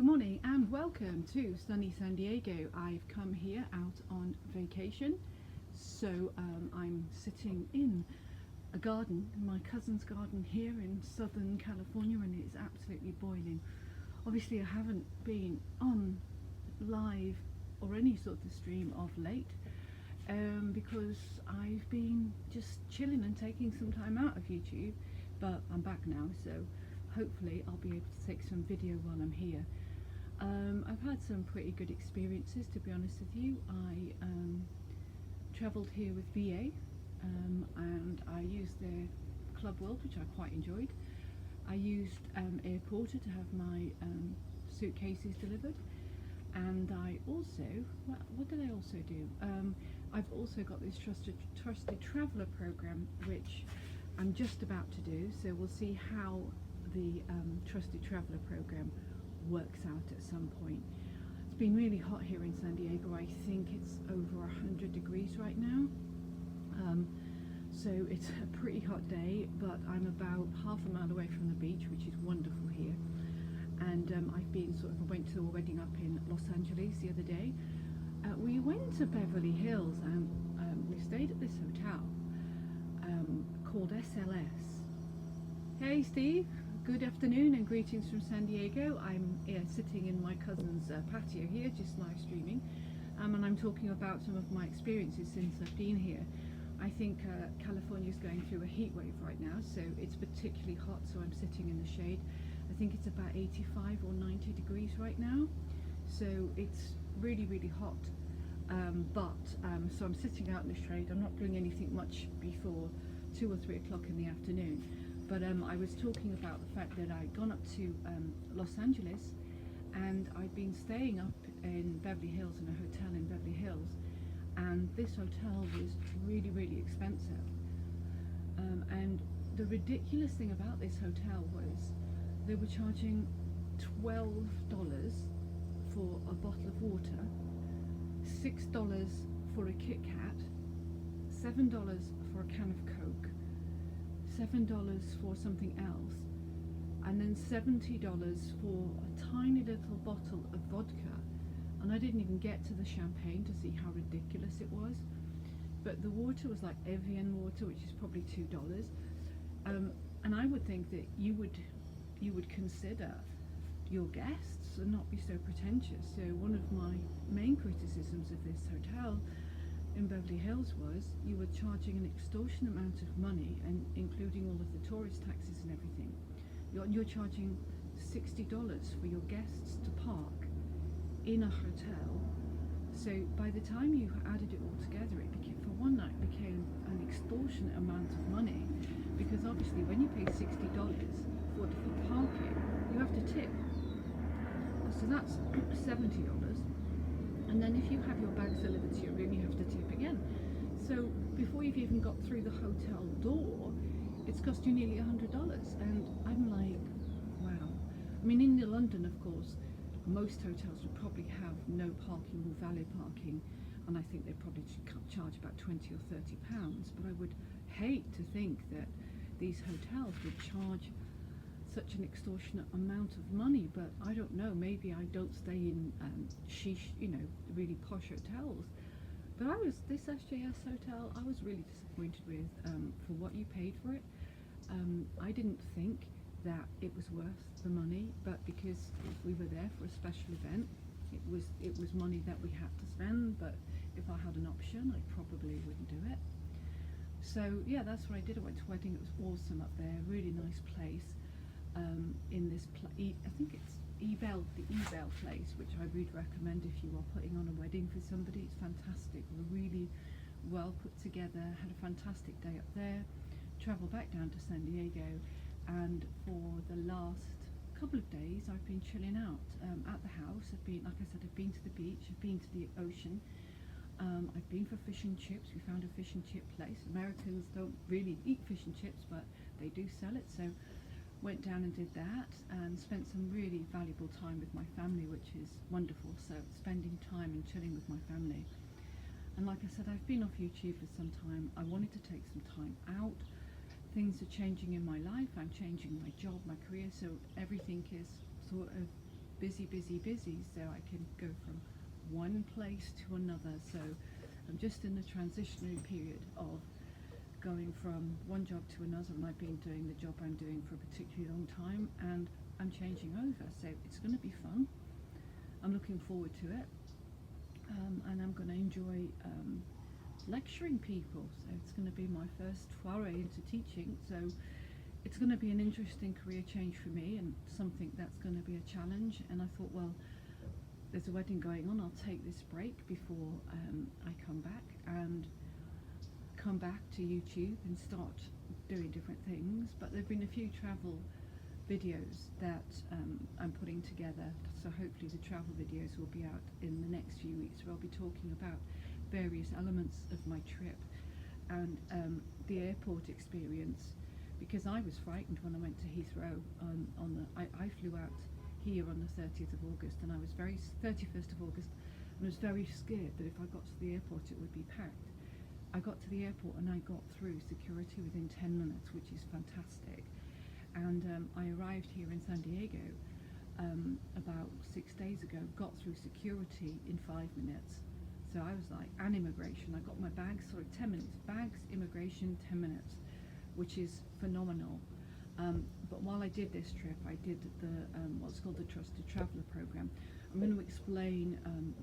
morning and welcome to sunny San Diego. I've come here out on vacation, so I'm sitting in a garden, my cousin's garden here in Southern California, and it's absolutely boiling. Obviously I haven't been on live or any sort of stream of late because I've been just chilling and taking some time out of YouTube, but I'm back now, so hopefully I'll be able to take some video while I'm here. I've had some pretty good experiences, to be honest with you. I travelled here with VA and I used their Club World, which I quite enjoyed. I used Airporter to have my suitcases delivered, and I also, what did I also do? I've also got this Trusted Traveller program, which I'm just about to do, so we'll see how the Trusted Traveller program works out at some point. It's been really hot here in San Diego. I think it's over 100 degrees right now, so it's a pretty hot day, but I'm about half a mile away from the beach, which is wonderful here. And I've been I went to a wedding up in Los Angeles the other day. We went to Beverly Hills and we stayed at this hotel called SLS. Hey Steve, good afternoon and greetings from San Diego. I'm sitting in my cousin's patio here, just live streaming, and I'm talking about some of my experiences since I've been here. I think California's going through a heat wave right now, so it's particularly hot, so I'm sitting in the shade. I think it's about 85 or 90 degrees right now, so it's really hot. So I'm sitting out in the shade. I'm not doing anything much before 2 or 3 o'clock in the afternoon. But I was talking about the fact that I'd gone up to Los Angeles, and I'd been staying up in Beverly Hills in a hotel in Beverly Hills, and this hotel was really expensive. And the ridiculous thing about this hotel was they were charging $12 for a bottle of water, $6 for a Kit Kat, $7 for a can of Coke, $7 for something else, and then $70 for a tiny little bottle of vodka. And I didn't even get to the champagne to see how ridiculous it was. But the water was like Evian water, which is probably $2. And I would think that you would consider your guests and not be so pretentious. So one of my main criticisms of this hotel in Beverly Hills was you were charging an extortionate amount of money, and including all of the tourist taxes and everything. You're charging $60 for your guests to park in a hotel. So by the time you added it all together, it became, for one night, became an extortionate amount of money, because obviously when you pay $60 for parking, you have to tip. So that's $70. And then if you have your bags delivered to your room, you have to tip again. So before you've even got through the hotel door, it's cost you nearly $100. And I'm like, wow. I mean, in London, of course, most hotels would probably have no parking or valet parking, and I think they probably charge about 20 or 30 pounds. But I would hate to think that these hotels would charge such an extortionate amount of money. But I don't know, maybe I don't stay in chic, really posh hotels. But this SJS hotel, I was really disappointed with for what you paid for it. I didn't think that it was worth the money, but because we were there for a special event, it was money that we had to spend. But if I had an option, I probably wouldn't do it. So yeah, that's what I did. I went to a wedding. It was awesome up there, really nice place. In this I think it's Ebell, the Ebell place, which I would recommend if you are putting on a wedding for somebody. It's fantastic. We're really well put together. Had a fantastic day up there. Traveled back down to San Diego, and for the last couple of days I've been chilling out at the house. I've been, like I said, I've been to the beach, I've been to the ocean, I've been for fish and chips. We found a fish and chip place. Americans don't really eat fish and chips, but they do sell it, so went down and did that, and spent some really valuable time with my family, which is wonderful. So spending time and chilling with my family. And like I said, I've been off YouTube for some time. I wanted to take some time out. Things are changing in my life. I'm changing my job, my career, so everything is sort of busy, busy, busy, so I can go from one place to another. So I'm just in the transitionary period of going from one job to another, and I've been doing the job I'm doing for a particularly long time, and I'm changing over, so it's going to be fun. I'm looking forward to it, and I'm going to enjoy lecturing people, so it's going to be my first foray into teaching, so it's going to be an interesting career change for me, and something that's going to be a challenge. And I thought, well, there's a wedding going on, I'll take this break before I come back to YouTube and start doing different things. But there have been a few travel videos that I'm putting together, so hopefully the travel videos will be out in the next few weeks, where I'll be talking about various elements of my trip and the airport experience, because I was frightened when I went to Heathrow. I flew out here on the 30th of August, and I was 31st of August, and I was very scared that if I got to the airport it would be packed. I got to the airport and I got through security within 10 minutes, which is fantastic. And I arrived here in San Diego about 6 days ago, got through security in 5 minutes. So I was like, and immigration, I got my bags, 10 minutes, bags, immigration, 10 minutes, which is phenomenal. But while I did this trip, I did the what's called the Trusted Traveller program. I'm going to explain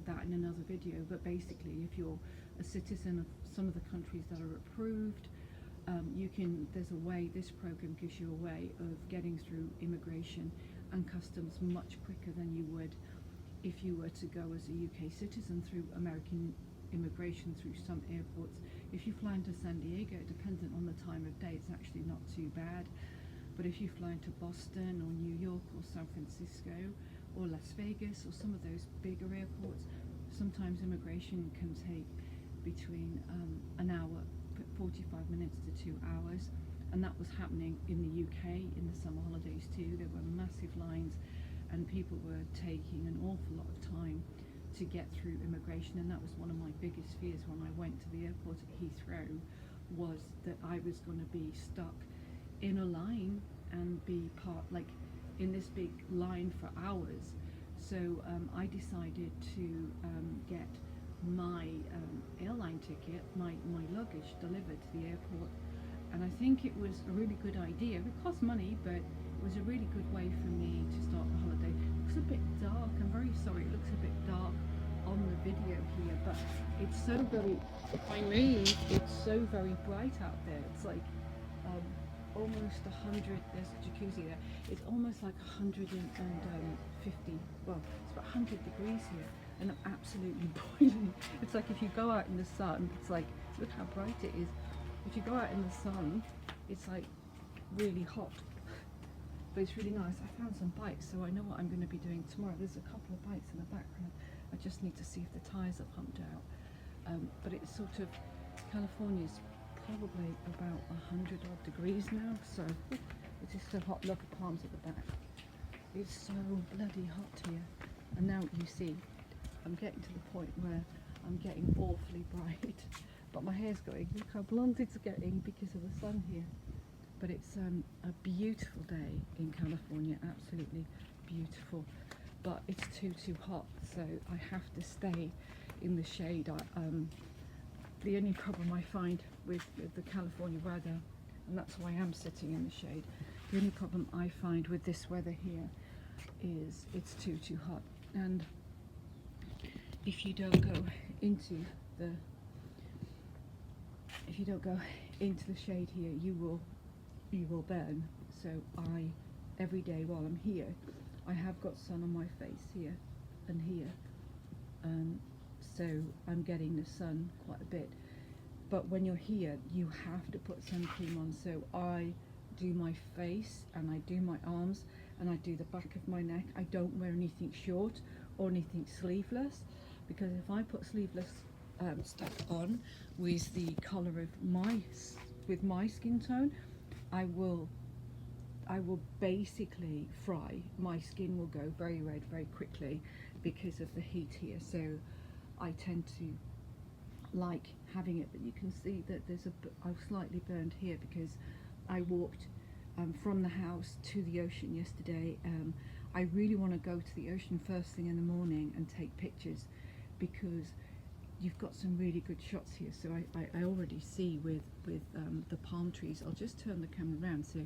that in another video, but basically if you're a citizen of some of the countries that are approved, there's a way, this program gives you a way of getting through immigration and customs much quicker than you would if you were to go as a UK citizen through American immigration through some airports. If you fly into San Diego, dependent on the time of day, it's actually not too bad. But if you fly into Boston or New York or San Francisco or Las Vegas or some of those bigger airports, sometimes immigration can take between an hour, 45 minutes to 2 hours. And that was happening in the UK in the summer holidays too. There were massive lines and people were taking an awful lot of time to get through immigration, and that was one of my biggest fears when I went to the airport at Heathrow, was that I was going to be stuck in a line and be in this big line for hours. So I decided to get my airline ticket, my luggage delivered to the airport, and I think it was a really good idea. It cost money, but it was a really good way for me to start the holiday. It looks a bit dark, I'm very sorry, it looks a bit dark on the video here, but it's so very, if I move, it's so very bright out there. It's like almost 100, there's a jacuzzi there, it's almost like 150, well, it's about 100 degrees here, and I'm absolutely boiling. It's like if you go out in the sun, it's like, look how bright it is. If you go out in the sun, it's like really hot, but it's really nice. I found some bikes, so I know what I'm going to be doing tomorrow. There's a couple of bikes in the background. I just need to see if the tyres are pumped out. But it's sort of, California's probably about 100 odd degrees now, so it is so hot. Look at palms at the back. It's so bloody hot here. And now you see, I'm getting to the point where I'm getting awfully bright. But my hair's going, look how blonde it's getting because of the sun here. But it's a beautiful day in California, absolutely beautiful. But it's too hot, so I have to stay in the shade. The only problem I find with the California weather, and that's why I'm sitting in the shade, the only problem I find with this weather here is it's too hot. And if you don't go into the shade here, you will burn. So every day while I'm here, I have got sun on my face here and here, so I'm getting the sun quite a bit. But when you're here, you have to put sun cream on. So I do my face and I do my arms and I do the back of my neck. I don't wear anything short or anything sleeveless, because if I put sleeveless stuff on with the colour of my skin tone, I will basically fry. My skin will go very red very quickly because of the heat here. So I tend to like having it, but you can see that I've slightly burned here because I walked from the house to the ocean yesterday. I really want to go to the ocean first thing in the morning and take pictures, because you've got some really good shots here. So I already see with the palm trees. I'll just turn the camera around so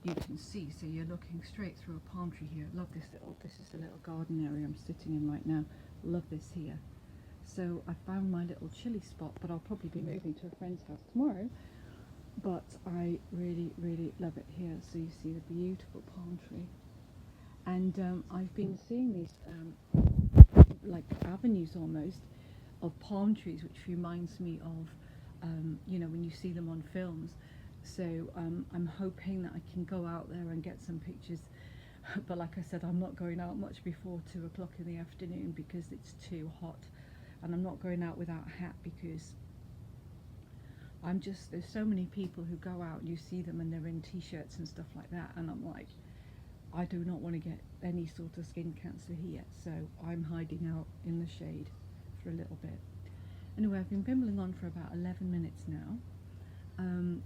you can see. So you're looking straight through a palm tree here. Love this is the little garden area I'm sitting in right now. Love this here. So I found my little chilly spot, but I'll probably be moving to a friend's house tomorrow. But I really, really love it here. So you see the beautiful palm tree. And I've been seeing these like avenues almost of palm trees, which reminds me of you know, when you see them on films. So I'm hoping that I can go out there and get some pictures. But like I said, I'm not going out much before 2 o'clock in the afternoon because it's too hot, and I'm not going out without a hat because there's so many people who go out and you see them and they're in t-shirts and stuff like that, and I'm like, I do not want to get any sort of skin cancer here, so I'm hiding out in the shade for a little bit. Anyway, I've been bimbling on for about 11 minutes now.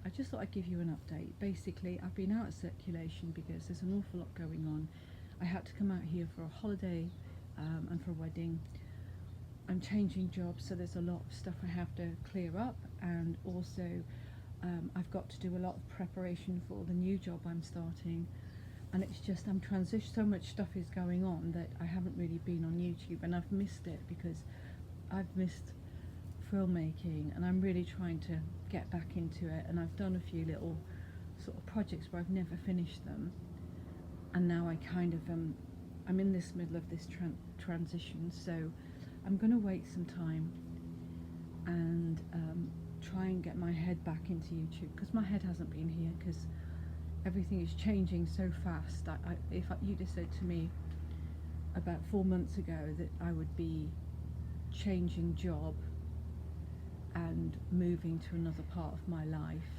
I just thought I'd give you an update. Basically, I've been out of circulation because there's an awful lot going on. I had to come out here for a holiday and for a wedding. I'm changing jobs, so there's a lot of stuff I have to clear up, and also I've got to do a lot of preparation for the new job I'm starting. And it's just, I'm transitioning, so much stuff is going on that I haven't really been on YouTube, and I've missed it because I've missed filmmaking, and I'm really trying to get back into it. And I've done a few little sort of projects where I've never finished them, and now I kind of I'm in this middle of this transition, so I'm going to wait some time and try and get my head back into YouTube, because my head hasn't been here, because everything is changing so fast. If you'd have said to me about 4 months ago that I would be changing job and moving to another part of my life,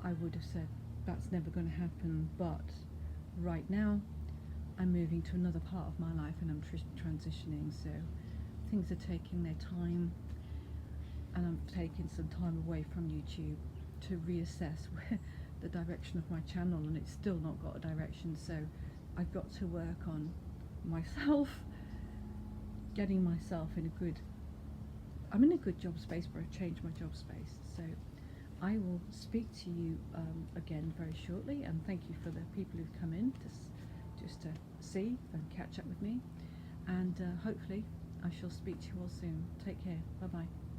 I would have said that's never going to happen. But right now I'm moving to another part of my life and I'm transitioning, so things are taking their time, and I'm taking some time away from YouTube to reassess where the direction of my channel, and it's still not got a direction. So I've got to work on myself, getting myself in a good, I'm in a good job space, but I've changed my job space. So I will speak to you again very shortly, and thank you for the people who've come in just to see and catch up with me, and hopefully I shall speak to you all soon. Take care. Bye bye.